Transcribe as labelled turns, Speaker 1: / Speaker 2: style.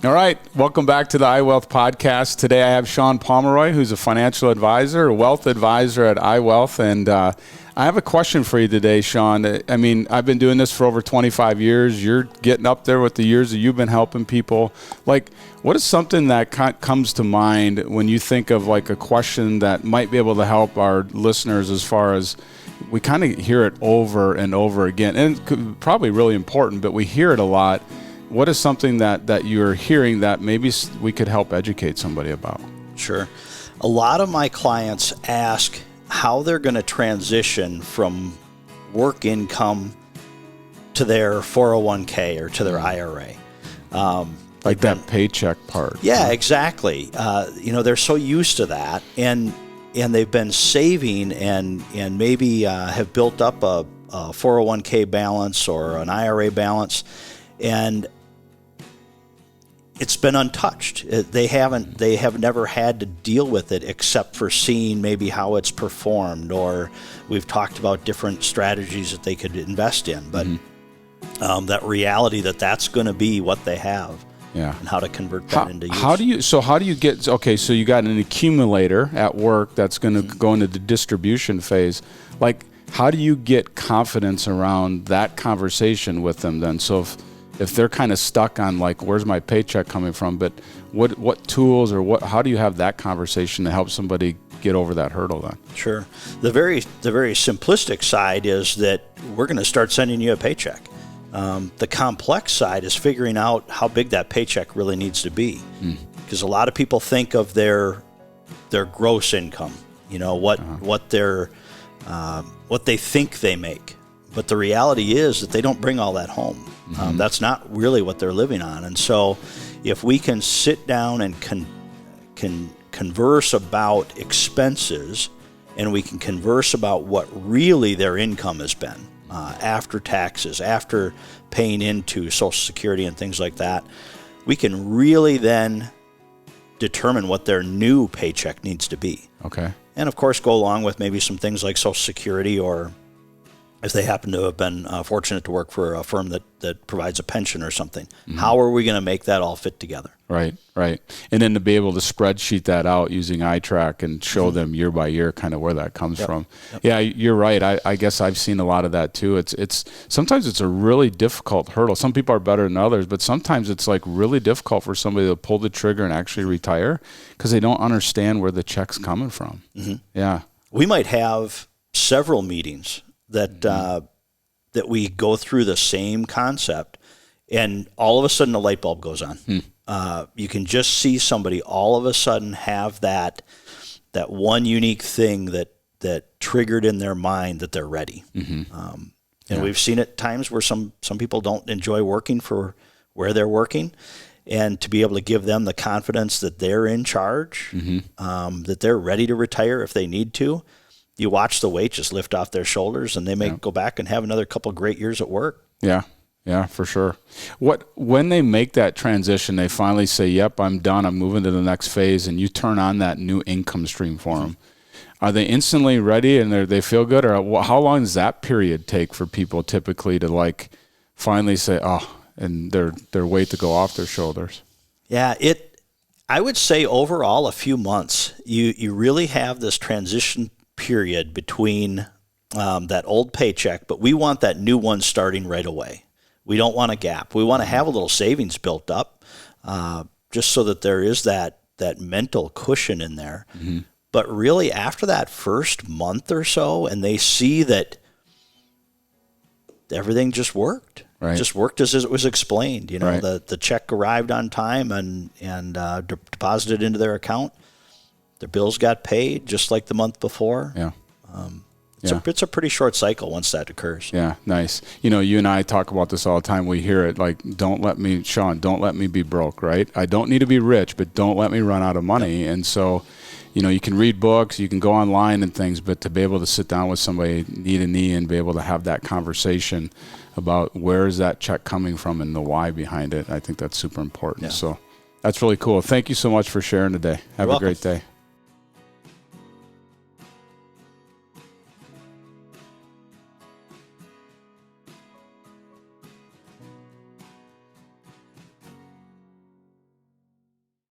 Speaker 1: All right. Welcome back to the iWealth podcast. Today I have Shawn Pomeroy, who's a financial advisor, a wealth advisor at iWealth. And I have a question for you today, Shawn. I mean, I've been doing this for over 25 years. You're getting up there with the years that you've been helping people. Like, what is something that comes to mind when you think of like a question that might be able to help our listeners, as far as we kind of hear it over and over again? And it's probably really important, but we hear it a lot. What is something that you're hearing that maybe we could help educate somebody about?
Speaker 2: Sure. A lot of my clients ask how they're going to transition from work income to their 401k or to their IRA.
Speaker 1: Like that paycheck part.
Speaker 2: Yeah, exactly. They're so used to that, and they've been saving and maybe have built up a 401k balance or an IRA balance, and it's been untouched. They have never had to deal with it except for seeing maybe how it's performed, or we've talked about different strategies that they could invest in. But that reality that's going to be what they have, and how to convert that into use. How do you get? Okay, so you got an accumulator at work that's going to go into the distribution phase. Like, how do you get confidence around that conversation with them then? So if they're kind of stuck on like, where's my paycheck coming from? But what tools or how do you have that conversation to help somebody get over that hurdle then? Sure. The very simplistic side is that we're going to start sending you a paycheck. The complex side is figuring out how big that paycheck really needs to be, because a lot of people think of their gross income. What they think they make. But the reality is that they don't bring all that home. That's not really what they're living on. And so if we can sit down and can converse about expenses, and we can converse about what really their income has been after taxes, after paying into Social Security and things like that, we can really then determine what their new paycheck needs to be.
Speaker 1: Okay.
Speaker 2: And of course, go along with maybe some things like Social Security, or if they happen to have been fortunate to work for a firm that provides a pension or something. How are we going to make that all fit together?
Speaker 1: Right. And then to be able to spreadsheet that out using iTrack and show them year by year kind of where that comes from. Yep. Yeah, you're right. I guess I've seen a lot of that too. It's sometimes it's a really difficult hurdle. Some people are better than others, but sometimes it's like really difficult for somebody to pull the trigger and actually retire because they don't understand where the check's coming from. Yeah.
Speaker 2: We might have several meetings that we go through the same concept, and all of a sudden a light bulb goes on. You can just see somebody all of a sudden have that one unique thing that triggered in their mind that they're ready. And we've seen it times where some people don't enjoy working for where they're working, and to be able to give them the confidence that they're in charge, that they're ready to retire if they need to. You watch the weight just lift off their shoulders, and they may go back and have another couple great years at work. Yeah, for sure. When they make that transition, they finally say, yep, I'm done, I'm moving to the next phase, and you turn on that new income stream for them. Are they instantly ready and they feel good? Or how long does that period take for people typically to like finally say, and their weight to go off their shoulders? Yeah, I would say overall a few months. You really have this transition period between that old paycheck, but we want that new one starting right away. We don't want a gap. We want to have a little savings built up, just so that there is that mental cushion in there. But really, after that first month or so, and they see that everything just worked.
Speaker 1: Right.
Speaker 2: Just worked as it was explained.
Speaker 1: Right.
Speaker 2: The check arrived on time and deposited into their account. Their bills got paid just like the month before.
Speaker 1: Yeah.
Speaker 2: It's a pretty short cycle once that occurs.
Speaker 1: Yeah, nice. You and I talk about this all the time. We hear it like, Shawn, don't let me be broke, right? I don't need to be rich, but don't let me run out of money. Yep. And so, you can read books, you can go online and things, but to be able to sit down with somebody knee to knee and be able to have that conversation about where is that check coming from and the why behind it, I think that's super important. Yeah. So that's really cool. Thank you so much for sharing today. Have a great day.